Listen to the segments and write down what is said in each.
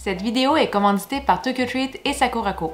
Cette vidéo est commanditée par Tokyo Treat et Sakurako.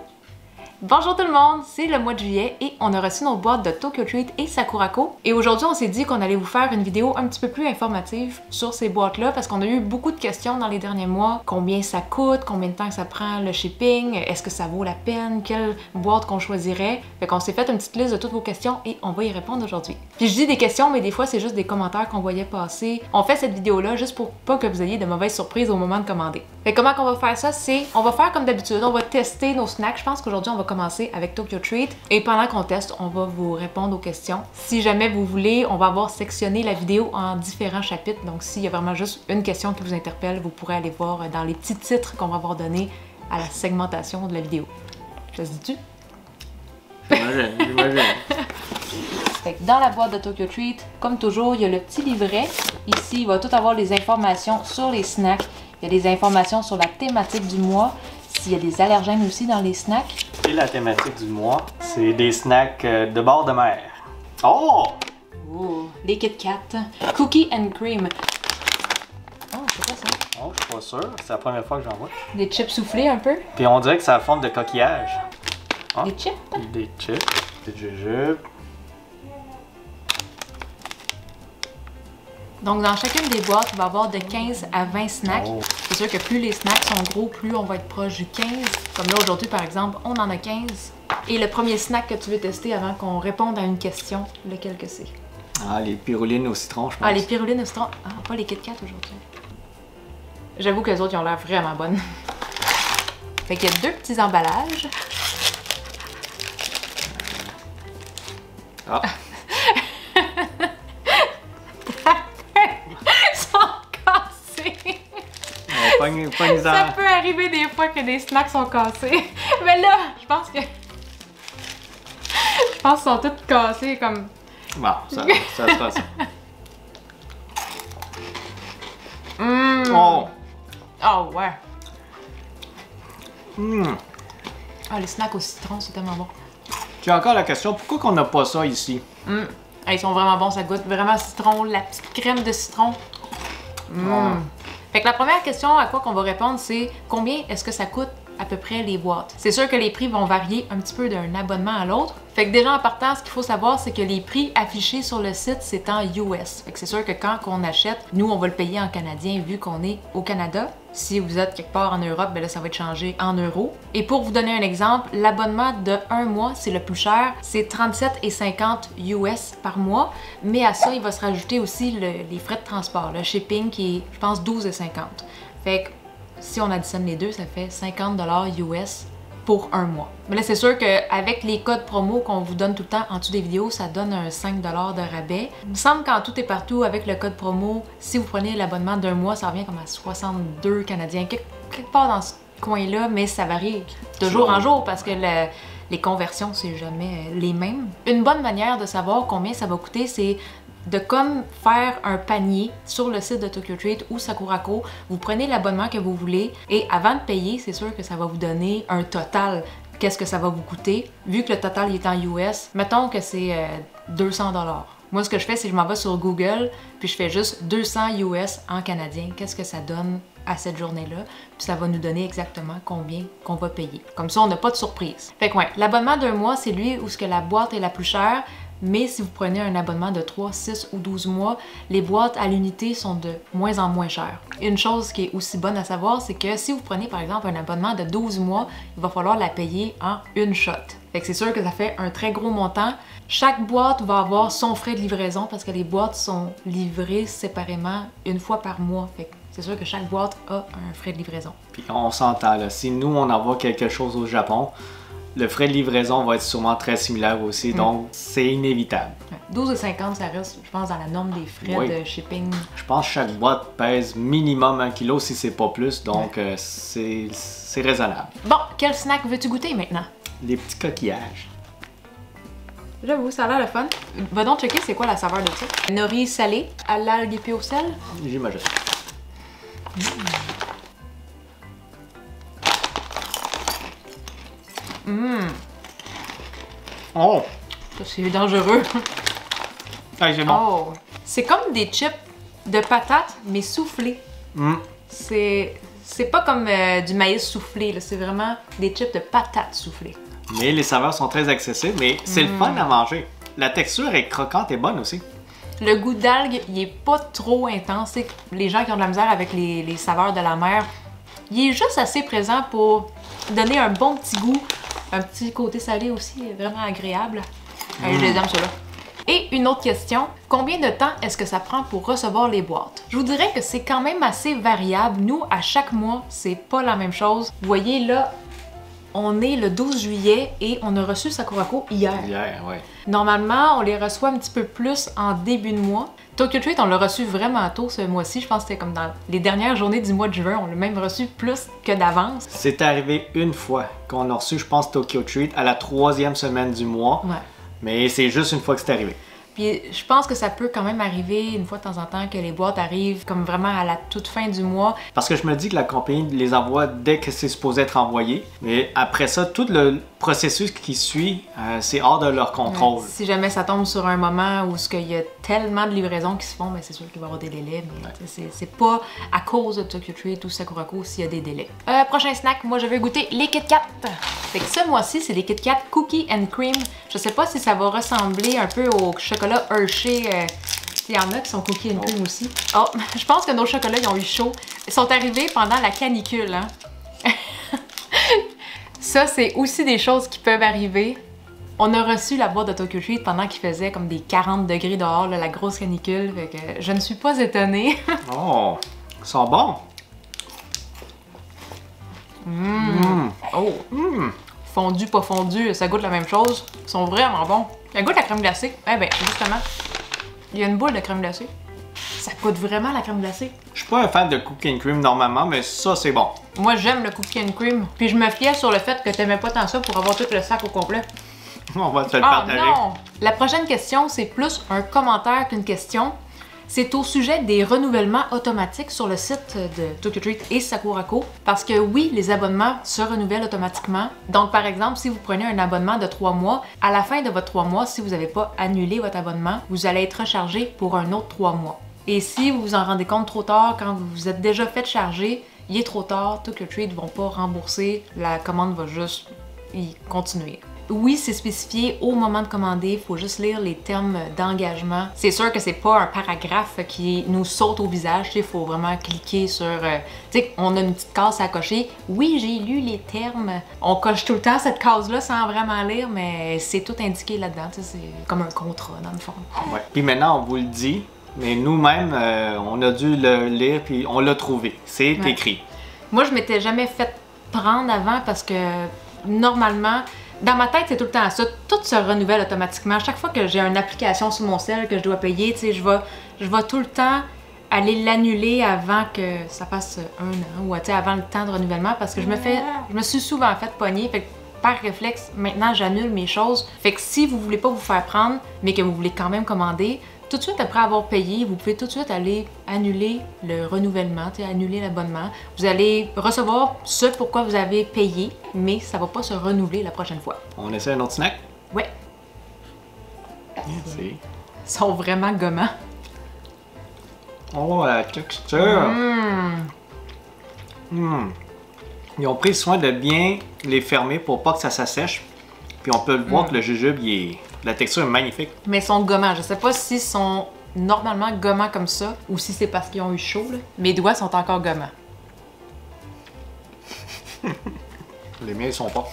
Bonjour tout le monde, c'est le mois de juillet et on a reçu nos boîtes de Tokyo Treat et Sakurako. Et aujourd'hui, on s'est dit qu'on allait vous faire une vidéo un petit peu plus informative sur ces boîtes-là parce qu'on a eu beaucoup de questions dans les derniers mois. Combien ça coûte, combien de temps ça prend le shipping, est-ce que ça vaut la peine, quelle boîte qu'on choisirait. Fait qu'on s'est fait une petite liste de toutes vos questions et on va y répondre aujourd'hui. Puis je dis des questions, mais des fois c'est juste des commentaires qu'on voyait passer. On fait cette vidéo-là juste pour pas que vous ayez de mauvaises surprises au moment de commander. Fait comment qu'on va faire ça, c'est, on va faire comme d'habitude, on va tester nos snacks. Je pense qu'aujourd'hui on va commencer avec Tokyo Treat et pendant qu'on teste, on va vous répondre aux questions. Si jamais vous voulez, on va avoir sectionné la vidéo en différents chapitres. Donc s'il y a vraiment juste une question qui vous interpelle, vous pourrez aller voir dans les petits titres qu'on va avoir donnés à la segmentation de la vidéo. Ça se dit-tu? J'imagine. Fait que dans la boîte de Tokyo Treat, comme toujours, il y a le petit livret. Ici, il va tout avoir les informations sur les snacks. Il y a des informations sur la thématique du mois. S'il y a des allergènes aussi dans les snacks. Et la thématique du mois, c'est des snacks de bord de mer. Oh! Oh, les Kit Kat. Cookie and cream. Oh, c'est quoi ça? Oh, je suis pas sûr. C'est la première fois que j'en vois. Des chips soufflés un peu. Puis on dirait que ça a forme de coquillage. Ah, Des chips? Des chips, des jujubes. Donc, dans chacune des boîtes, il va y avoir de 15 à 20 snacks. Oh. C'est sûr que plus les snacks sont gros, plus on va être proche du 15. Comme là, aujourd'hui, par exemple, on en a 15. Et le premier snack que tu veux tester avant qu'on réponde à une question, lequel que c'est? Ah, les pyrulines au citron, je pense. Ah, les pyrulines au citron. Ah, pas les Kit Kat aujourd'hui. J'avoue que les autres, ils ont l'air vraiment bonnes. Fait qu'il y a deux petits emballages. Ah. Ça peut arriver des fois que des snacks sont cassés. Mais là, je pense qu'ils sont tous cassés comme... Bon, ça sera ça. Oh! Oh ouais! Mmh. Ah, les snacks au citron, c'est tellement bon. J'ai encore la question, pourquoi qu'on n'a pas ça ici? Ah, ils sont vraiment bons, ça goûte vraiment citron, la petite crème de citron. Fait que la première question à quoi qu'on va répondre, c'est combien est-ce que ça coûte à peu près les boîtes? C'est sûr que les prix vont varier un petit peu d'un abonnement à l'autre. Fait que déjà en partant, ce qu'il faut savoir, c'est que les prix affichés sur le site, c'est en US. Fait que c'est sûr que quand on achète, nous, on va le payer en canadien vu qu'on est au Canada. Si vous êtes quelque part en Europe, ben là, ça va être changé en euros. Et pour vous donner un exemple, l'abonnement de 1 mois, c'est le plus cher, c'est 37,50 US par mois. Mais à ça, il va se rajouter aussi les frais de transport, le shipping qui est, je pense, 12,50. Fait que si on additionne les deux, ça fait 50 $ US pour 1 mois. Mais là, c'est sûr qu'avec les codes promo qu'on vous donne tout le temps en dessous des vidéos, ça donne un 5 $ de rabais. Il me semble qu'en tout et partout, avec le code promo, si vous prenez l'abonnement d'1 mois, ça revient comme à 62 Canadiens, quelque part dans ce coin-là, mais ça varie de jour en jour parce que les conversions, c'est jamais les mêmes. Une bonne manière de savoir combien ça va coûter, c'est de comme faire un panier sur le site de Tokyo Treat ou Sakurako. Vous prenez l'abonnement que vous voulez et avant de payer, c'est sûr que ça va vous donner un total. Qu'est-ce que ça va vous coûter? Vu que le total il est en US, mettons que c'est 200 $. Moi, ce que je fais, c'est que je m'en vais sur Google, puis je fais juste 200 US en canadien. Qu'est-ce que ça donne à cette journée-là? Puis ça va nous donner exactement combien qu'on va payer. Comme ça, on n'a pas de surprise. Fait que ouais, l'abonnement d'1 mois, c'est lui où ce que la boîte est la plus chère. Mais si vous prenez un abonnement de 3, 6 ou 12 mois, les boîtes à l'unité sont de moins en moins chères. Une chose qui est aussi bonne à savoir, c'est que si vous prenez par exemple un abonnement de 12 mois, il va falloir la payer en une shot. Fait que c'est sûr que ça fait un très gros montant. Chaque boîte va avoir son frais de livraison parce que les boîtes sont livrées séparément une fois par mois. Fait que c'est sûr que chaque boîte a un frais de livraison. Puis on s'entend là, si nous on envoie quelque chose au Japon, le frais de livraison va être sûrement très similaire aussi, donc c'est inévitable. 12,50 ça reste, je pense, dans la norme des frais de shipping. Je pense que chaque boîte pèse minimum 1 kg si c'est pas plus, donc c'est raisonnable. Bon, quel snack veux-tu goûter maintenant? Les petits coquillages. J'avoue, ça a l'air le fun. Va donc checker c'est quoi la saveur de ça. Nori salé à l'algue épée au sel. J'imagine. Oh! Ça, c'est dangereux. Ah, c'est bon. Oh! C'est comme des chips de patates, mais soufflés. C'est C'est pas comme du maïs soufflé, c'est vraiment des chips de patates soufflées. Mais les saveurs sont très accessibles, mais c'est le fun à manger. La texture est croquante et bonne aussi. Le goût d'algue, il est pas trop intense. C'est les gens qui ont de la misère avec les saveurs de la mer, il est juste assez présent pour donner un bon petit goût, un petit côté salé aussi, vraiment agréable. Je les aime, ceux-là. Et une autre question, combien de temps est-ce que ça prend pour recevoir les boîtes? Je vous dirais que c'est quand même assez variable. Nous, à chaque mois, c'est pas la même chose. Vous voyez là, on est le 12 juillet et on a reçu Sakurako hier. Hier, oui. Normalement, on les reçoit un petit peu plus en début de mois. Tokyo Treat, on l'a reçu vraiment tôt ce mois-ci. Je pense que c'était comme dans les dernières journées du mois de juin. On l'a même reçu plus que d'avance. C'est arrivé une fois qu'on a reçu, je pense, Tokyo Treat à la 3e semaine du mois. Ouais. Mais c'est juste une fois que c'est arrivé. Puis je pense que ça peut quand même arriver une fois de temps en temps que les boîtes arrivent comme vraiment à la toute fin du mois. Parce que je me dis que la compagnie les envoie dès que c'est supposé être envoyé. Mais après ça, tout le processus qui suit, c'est hors de leur contrôle. Ouais, si jamais ça tombe sur un moment où il y a tellement de livraisons qui se font, ben c'est sûr qu'il va y avoir des délais. Mais c'est pas à cause de Tokyo Treat ou Sakurako s'il y a des délais. Prochain snack, moi je vais goûter les Kit Kat. Fait que ce mois-ci, c'est les Kit Kat Cookie and Cream. Je sais pas si ça va ressembler un peu au chocolat Hershey. Il y en a qui sont Cookie and Cream aussi. Oh, je pense que nos chocolats, ils ont eu chaud. Ils sont arrivés pendant la canicule, hein? Ça, c'est aussi des choses qui peuvent arriver. On a reçu la boîte de Tokyo Treat pendant qu'il faisait comme des 40 degrés dehors, là, la grosse canicule. Fait que je ne suis pas étonnée. Oh, ils sont bons! Oh! Fondu, pas fondu, ça goûte la même chose. Ils sont vraiment bons. Ça goûte la crème glacée. Eh ben, justement, il y a une boule de crème glacée. Ça goûte vraiment la crème glacée. Je suis pas un fan de cookie and cream normalement, mais ça, c'est bon. Moi, j'aime le cookie and cream. Puis je me fiais sur le fait que t'aimais pas tant ça pour avoir tout le sac au complet. On va te le partager. Non! La prochaine question, c'est plus un commentaire qu'une question. C'est au sujet des renouvellements automatiques sur le site de Tokyo Treat et Sakurako. Parce que oui, les abonnements se renouvellent automatiquement. Donc, par exemple, si vous prenez un abonnement de 3 mois, à la fin de votre 3 mois, si vous n'avez pas annulé votre abonnement, vous allez être rechargé pour un autre 3 mois. Et si vous vous en rendez compte trop tard, quand vous vous êtes déjà fait charger, il est trop tard, Tokyo Treat ne vont pas rembourser, la commande va juste y continuer. Oui, c'est spécifié au moment de commander, il faut juste lire les termes d'engagement. C'est sûr que c'est pas un paragraphe qui nous saute au visage, il faut vraiment cliquer sur... tu sais, on a une petite case à cocher. Oui, j'ai lu les termes. On coche tout le temps cette case-là sans vraiment lire, mais c'est tout indiqué là-dedans, c'est comme un contrat dans le fond. Ouais. Puis maintenant, on vous le dit, mais nous-mêmes, on a dû le lire puis on l'a trouvé. C'est écrit. Moi, je m'étais jamais fait prendre avant parce que normalement... Dans ma tête, c'est tout le temps ça. Tout se renouvelle automatiquement. Chaque fois que j'ai une application sur mon cell que je dois payer, tu sais, je vais tout le temps aller l'annuler avant que ça passe un an ou avant le temps de renouvellement parce que je me suis souvent fait pogner. Fait que par réflexe, maintenant, j'annule mes choses. Fait que si vous voulez pas vous faire prendre, mais que vous voulez quand même commander, tout de suite après avoir payé, vous pouvez tout de suite aller annuler le renouvellement, annuler l'abonnement. Vous allez recevoir ce pourquoi vous avez payé, mais ça va pas se renouveler la prochaine fois. On essaie un autre snack? Ouais. Merci. Ils sont vraiment gommants. Oh, la texture! Ils ont pris soin de bien les fermer pour pas que ça s'assèche. Puis on peut le voir que le jujube, la texture est magnifique. Mais ils sont gommants. Je sais pas s'ils sont normalement gommants comme ça ou si c'est parce qu'ils ont eu chaud. Là. Mes doigts sont encore gommants. Les miens, ils sont pas.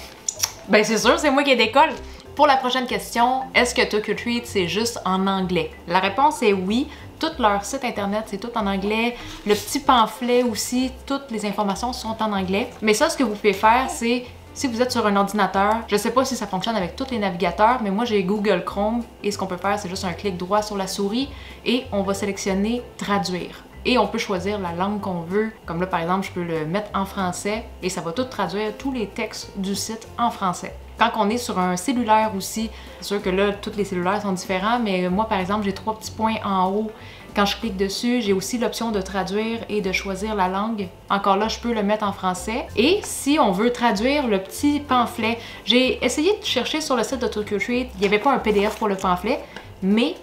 Ben c'est sûr, c'est moi qui ai décolle. Pour la prochaine question, est-ce que Tokyo Treat c'est juste en anglais? La réponse est oui. Tout leur site internet, c'est tout en anglais. Le petit pamphlet aussi, toutes les informations sont en anglais. Mais ça, ce que vous pouvez faire, c'est si vous êtes sur un ordinateur, je sais pas si ça fonctionne avec tous les navigateurs, mais moi j'ai Google Chrome et ce qu'on peut faire, c'est juste un clic droit sur la souris et on va sélectionner traduire. Et on peut choisir la langue qu'on veut. Comme là, par exemple, je peux le mettre en français et ça va tout traduire tous les textes du site en français. Quand on est sur un cellulaire aussi, c'est sûr que là, tous les cellulaires sont différents, mais moi, par exemple, j'ai 3 petits points en haut. Quand je clique dessus, j'ai aussi l'option de traduire et de choisir la langue. Encore là, je peux le mettre en français. Et si on veut traduire le petit pamphlet, j'ai essayé de chercher sur le site de Tokyo Treat, il n'y avait pas un PDF pour le pamphlet, mais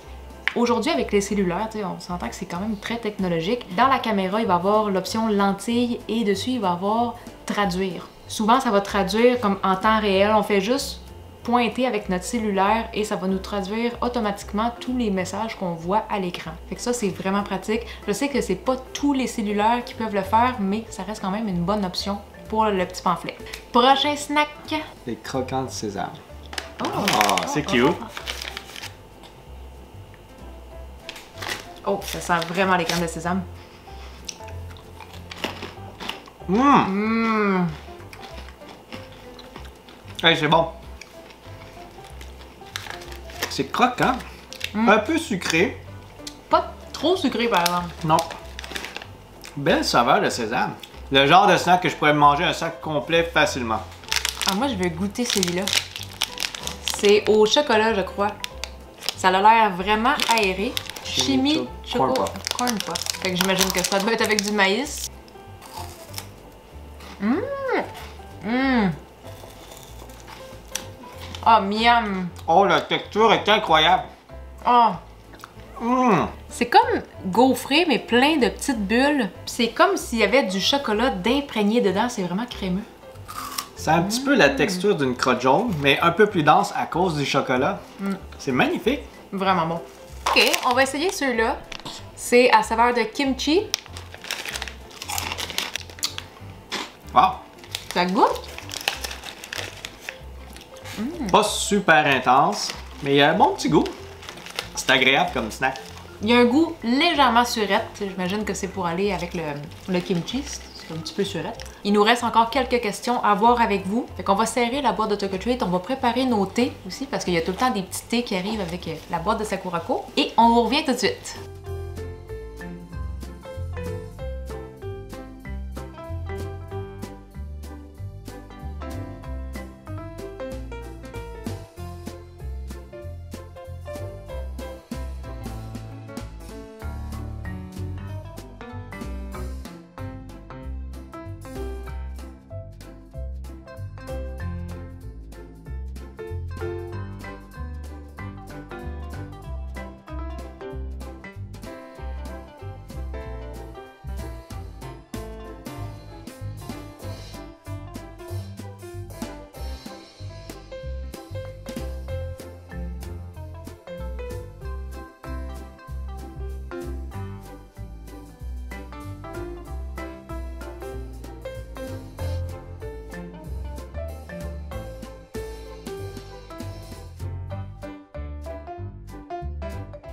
Aujourd'hui, avec les cellulaires, on s'entend que c'est quand même très technologique. Dans la caméra, il va y avoir l'option lentille et dessus, il va y avoir traduire. Souvent, ça va traduire comme en temps réel. On fait juste pointer avec notre cellulaire et ça va nous traduire automatiquement tous les messages qu'on voit à l'écran. Fait que ça, c'est vraiment pratique. Je sais que c'est pas tous les cellulaires qui peuvent le faire, mais ça reste quand même une bonne option pour le petit pamphlet. Prochain snack. Les croquants de sésame. Oh, c'est cute. Oh, ça sent vraiment les crèmes de sésame. Hey, c'est bon. C'est croquant. Un peu sucré. Pas trop sucré par exemple. Non. Belle saveur de sésame. Le genre de snack que je pourrais manger un sac complet facilement. Ah, moi, je vais goûter celui-là. C'est au chocolat, je crois. Ça a l'air vraiment aéré. Chimie choco corn pop. Fait que j'imagine que ça doit être avec du maïs. Oh, miam! Oh, la texture est incroyable. Oh! C'est comme gaufré, mais plein de petites bulles. C'est comme s'il y avait du chocolat d'imprégné dedans. C'est vraiment crémeux. C'est un petit peu la texture d'une crotte jaune, mais un peu plus dense à cause du chocolat. C'est magnifique. Vraiment bon. Ok, on va essayer ceux-là. C'est à saveur de kimchi. Wow. Ça goûte? Pas super intense, mais il y a un bon petit goût. C'est agréable comme snack. Il y a un goût légèrement surette. J'imagine que c'est pour aller avec le kimchi. C'est un petit peu surette. Il nous reste encore quelques questions à voir avec vous. Fait qu'on va serrer la boîte de Tokyo Treat. On va préparer nos thés aussi parce qu'il y a tout le temps des petits thés qui arrivent avec la boîte de Sakurako. Et on vous revient tout de suite.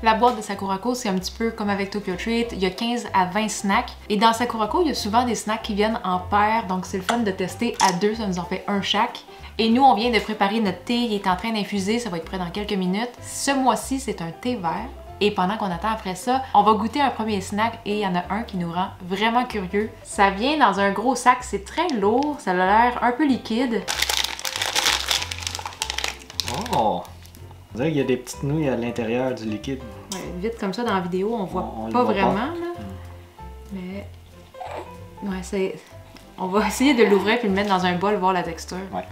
La boîte de Sakurako, c'est un petit peu comme avec Tokyo Treat. Il y a 15 à 20 snacks. Et dans Sakurako, il y a souvent des snacks qui viennent en paire. Donc c'est le fun de tester à deux. Ça nous en fait un chaque. Et nous, on vient de préparer notre thé. Il est en train d'infuser. Ça va être prêt dans quelques minutes. Ce mois-ci, c'est un thé vert. Et pendant qu'on attend après ça, on va goûter un premier snack et il y en a un qui nous rend vraiment curieux. Ça vient dans un gros sac. C'est très lourd. Ça a l'air un peu liquide. Oh! On dirait qu'il y a des petites nouilles à l'intérieur du liquide. Ouais, vite comme ça dans la vidéo, on voit pas vraiment, là. Mais... ouais, c'est... On va essayer de l'ouvrir puis le mettre dans un bol, voir la texture. Ouais.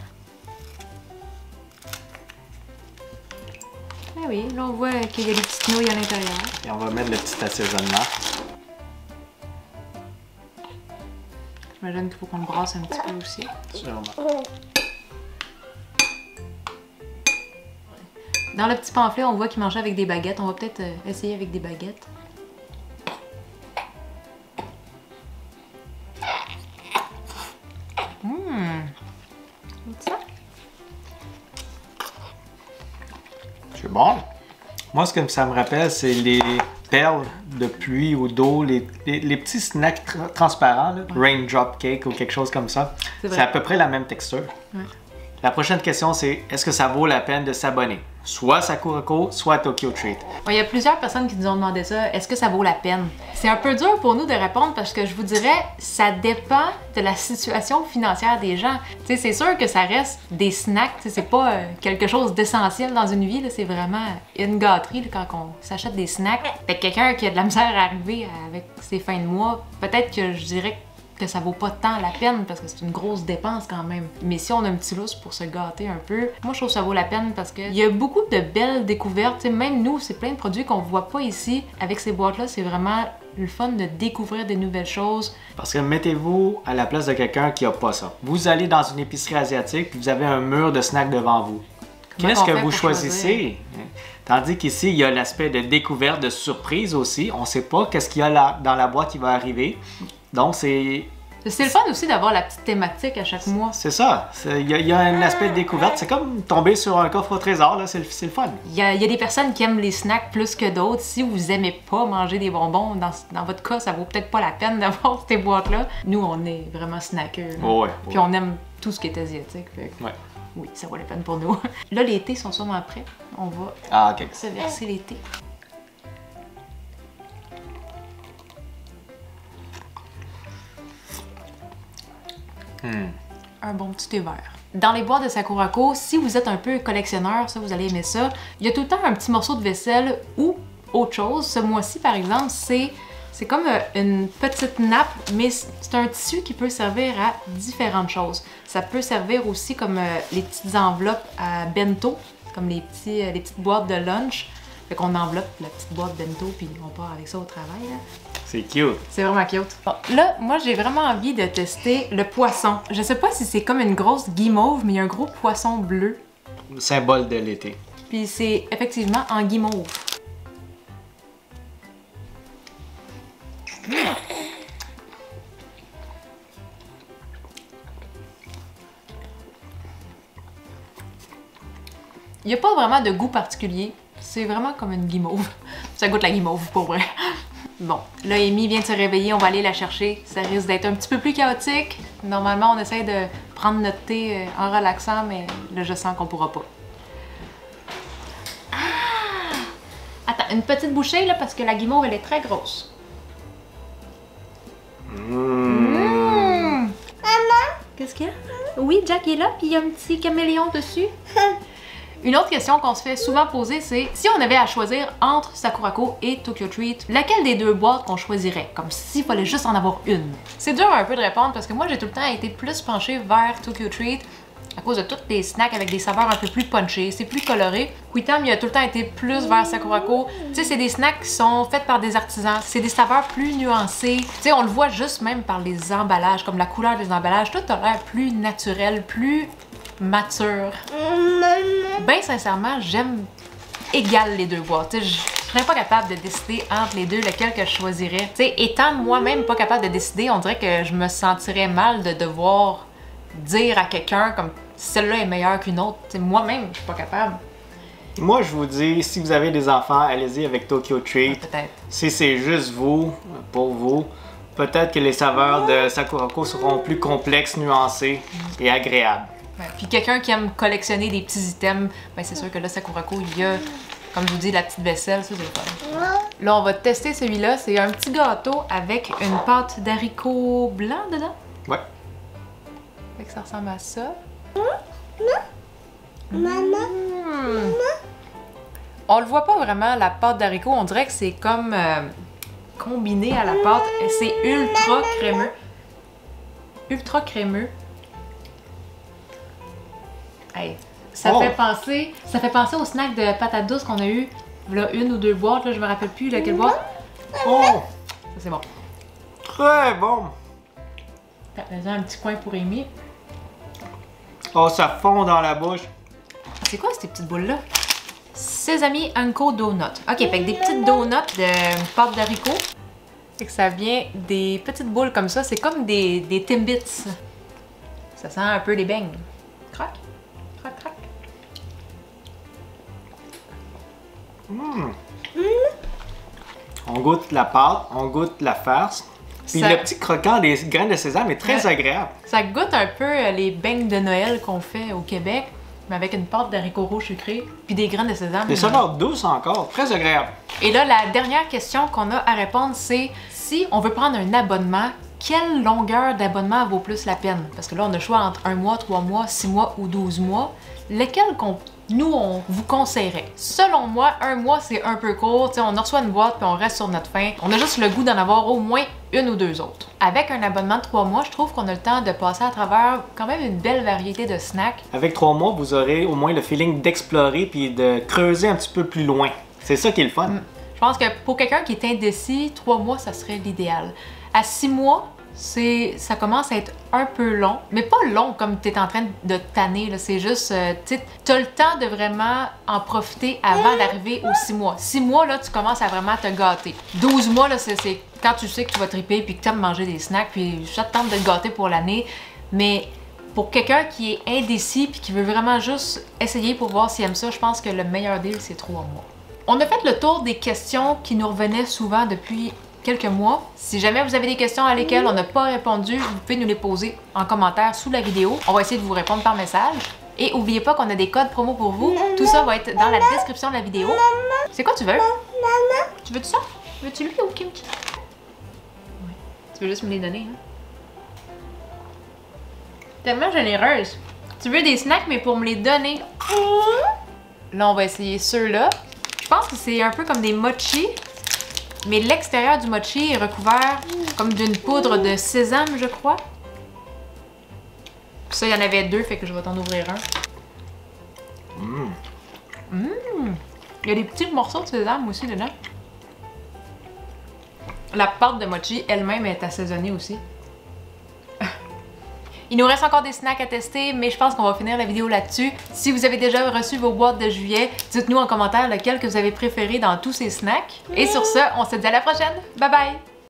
Ah oui, là on voit qu'il y a des petites nouilles à l'intérieur. Et on va mettre le petit assaisonnement. J'imagine qu'il faut qu'on le brasse un petit peu aussi. Sûrement. Dans le petit pamphlet, on voit qu'il mangeait avec des baguettes. On va peut-être essayer avec des baguettes. Ça? C'est bon. Moi, ce que ça me rappelle, c'est les perles de pluie ou d'eau, les petits snacks transparents, là. Raindrop cake ou quelque chose comme ça. C'est à peu près la même texture. Ouais. La prochaine question, c'est est-ce que ça vaut la peine de s'abonner? Soit à Sakurako, soit à Tokyo Treat. Il y a plusieurs personnes qui nous ont demandé ça. Est-ce que ça vaut la peine? C'est un peu dur pour nous de répondre parce que je vous dirais, ça dépend de la situation financière des gens. Tu sais, c'est sûr que ça reste des snacks. C'est pas quelque chose d'essentiel dans une vie. C'est vraiment une gâterie là, quand on s'achète des snacks. Fait que quelqu'un qui a de la misère à arriver avec ses fins de mois, peut-être que je dirais que ça vaut pas tant la peine parce que c'est une grosse dépense quand même. Mais si on a un petit lousse pour se gâter un peu, moi je trouve que ça vaut la peine parce qu'il y a beaucoup de belles découvertes. T'sais, même nous, c'est plein de produits qu'on voit pas ici. Avec ces boîtes-là, c'est vraiment le fun de découvrir des nouvelles choses. Parce que mettez-vous à la place de quelqu'un qui a pas ça. Vous allez dans une épicerie asiatique puis vous avez un mur de snacks devant vous. Qu'est-ce que vous choisissez? Tandis qu'ici, il y a l'aspect de découverte, de surprise aussi. On ne sait pas qu'est-ce qu'il y a là, dans la boîte qui va arriver. Donc, c'est... C'est le fun aussi d'avoir la petite thématique à chaque mois. C'est ça. Il y a un aspect de découverte. C'est comme tomber sur un coffre au trésor. C'est le fun. Il y a des personnes qui aiment les snacks plus que d'autres. Si vous aimez pas manger des bonbons, dans votre cas, ça vaut peut-être pas la peine d'avoir ces boîtes-là. Nous, on est vraiment snackers. Ouais. Puis on aime tout ce qui est asiatique. Fait. Ouais. Oui, ça vaut la peine pour nous. Là, les thés sont sûrement prêts. On va se verser les thés. Un bon petit thé vert. Dans les boîtes de Sakurako, si vous êtes un peu collectionneur, ça vous allez aimer ça, il y a tout le temps un petit morceau de vaisselle ou autre chose. Ce mois-ci, par exemple, c'est comme une petite nappe, mais c'est un tissu qui peut servir à différentes choses. Ça peut servir aussi comme les petites enveloppes à bento, comme les petites boîtes de lunch. Fait qu'on enveloppe la petite boîte bento puis on part avec ça au travail. C'est cute. C'est vraiment cute. Bon, là, moi, j'ai vraiment envie de tester le poisson. Je sais pas si c'est comme une grosse guimauve, mais il y a un gros poisson bleu. Symbole de l'été. Puis c'est effectivement en guimauve. Il n'y a pas vraiment de goût particulier. C'est vraiment comme une guimauve. Ça goûte la guimauve, pour vrai. Bon, là, Amy vient de se réveiller, on va aller la chercher. Ça risque d'être un petit peu plus chaotique. Normalement, on essaie de prendre notre thé en relaxant, mais là, je sens qu'on pourra pas. Ah! Attends, une petite bouchée, là, parce que la guimauve, elle est très grosse. Maman! Qu'est-ce qu'il y a? Oui, Jack est là, puis il y a un petit caméléon dessus. Une autre question qu'on se fait souvent poser, c'est si on avait à choisir entre Sakurako et Tokyo Treat, laquelle des deux boîtes qu'on choisirait? Comme s'il fallait juste en avoir une. C'est dur un peu de répondre parce que moi j'ai tout le temps été plus penchée vers Tokyo Treat à cause de tous les snacks avec des saveurs un peu plus punchées, c'est plus coloré. Quitam, il a tout le temps été plus vers Sakurako. Tu sais, c'est des snacks qui sont faits par des artisans, c'est des saveurs plus nuancées. Tu sais, on le voit juste même par les emballages, comme la couleur des emballages, tout a l'air plus naturel, plus mature. Ben sincèrement, j'aime égal les deux boîtes. Je serais pas capable de décider entre les deux lequel que je choisirais. T'sais, étant moi-même pas capable de décider, on dirait que je me sentirais mal de devoir dire à quelqu'un comme celle-là est meilleure qu'une autre. Moi-même, je suis pas capable. Moi, je vous dis, si vous avez des enfants, allez-y avec Tokyo Treat. Peut-être. Si c'est juste vous, pour vous, peut-être que les saveurs de Sakurako seront plus complexes, nuancées et agréables. Ouais, puis quelqu'un qui aime collectionner des petits items, ben c'est sûr que là, Sakurako, il y a, comme je vous dis, la petite vaisselle, ça c'est le fun. Là, on va tester celui-là. C'est un petit gâteau avec une pâte d'haricots blancs dedans. Ouais. Fait que ça ressemble à ça. On le voit pas vraiment, la pâte d'haricots. On dirait que c'est comme combiné à la pâte. C'est ultra crémeux. Ultra crémeux. Hey, ça fait penser au snack de patates douces qu'on a eu. Là, une ou deux boîtes, là, je me rappelle plus laquelle boîte. Oh! Ça, c'est bon. Très bon! Fais-en un petit coin pour Amy. Oh, ça fond dans la bouche. C'est quoi ces petites boules-là? Sesame Anko Donut. Ok, fait que des petites donuts de pâte d'haricots. Fait que ça vient des petites boules comme ça. C'est comme des Timbits. Ça sent un peu les beignes. Croc. Croc, croc. On goûte la pâte, on goûte la farce. Puis Ça- le petit croquant des graines de sésame est très agréable. Ça goûte un peu les beignes de Noël qu'on fait au Québec, mais avec une pâte d'haricots rouges sucrés, puis des graines de sésame. Des saveurs douces encore, très agréables. Et là, la dernière question qu'on a à répondre, c'est si on veut prendre un abonnement, quelle longueur d'abonnement vaut plus la peine? Parce que là, on a le choix entre 1 mois, 3 mois, 6 mois ou 12 mois. Lequel on vous conseillerait? Selon moi, 1 mois, c'est un peu court. T'sais, on reçoit une boîte puis on reste sur notre faim. On a juste le goût d'en avoir au moins une ou deux autres. Avec un abonnement de 3 mois, je trouve qu'on a le temps de passer à travers quand même une belle variété de snacks. Avec 3 mois, vous aurez au moins le feeling d'explorer puis de creuser un petit peu plus loin. C'est ça qui est le fun. Je pense que pour quelqu'un qui est indécis, 3 mois, ça serait l'idéal. À 6 mois, ça commence à être un peu long, mais pas long comme tu es en train de tanner, c'est juste, tu as le temps de vraiment en profiter avant d'arriver aux 6 mois. 6 mois, là, tu commences à vraiment te gâter. 12 mois, là, c'est quand tu sais que tu vas triper puis que tu aimes manger des snacks, puis ça te tente de te gâter pour l'année, mais pour quelqu'un qui est indécis puis qui veut vraiment juste essayer pour voir s'il aime ça, je pense que le meilleur deal, c'est 3 mois. On a fait le tour des questions qui nous revenaient souvent depuis quelques mois. Si jamais vous avez des questions à lesquelles on n'a pas répondu, vous pouvez nous les poser en commentaire sous la vidéo. On va essayer de vous répondre par message. Et n'oubliez pas qu'on a des codes promo pour vous. Tout ça va être dans la description de la vidéo. C'est quoi tu veux? Tu veux ça? Veux-tu lui ou Kimchi? Ouais. Tu veux juste me les donner, hein? Tellement généreuse. Tu veux des snacks, mais pour me les donner. Là, on va essayer ceux-là. Je pense que c'est un peu comme des mochi. Mais l'extérieur du mochi est recouvert comme d'une poudre de sésame, je crois. Puis ça, il y en avait 2, fait que je vais t'en ouvrir un. Il y a des petits morceaux de sésame aussi dedans. La pâte de mochi elle-même est assaisonnée aussi. Il nous reste encore des snacks à tester, mais je pense qu'on va finir la vidéo là-dessus. Si vous avez déjà reçu vos boîtes de juillet, dites-nous en commentaire lequel que vous avez préféré dans tous ces snacks. Et sur ce, on se dit à la prochaine. Bye bye!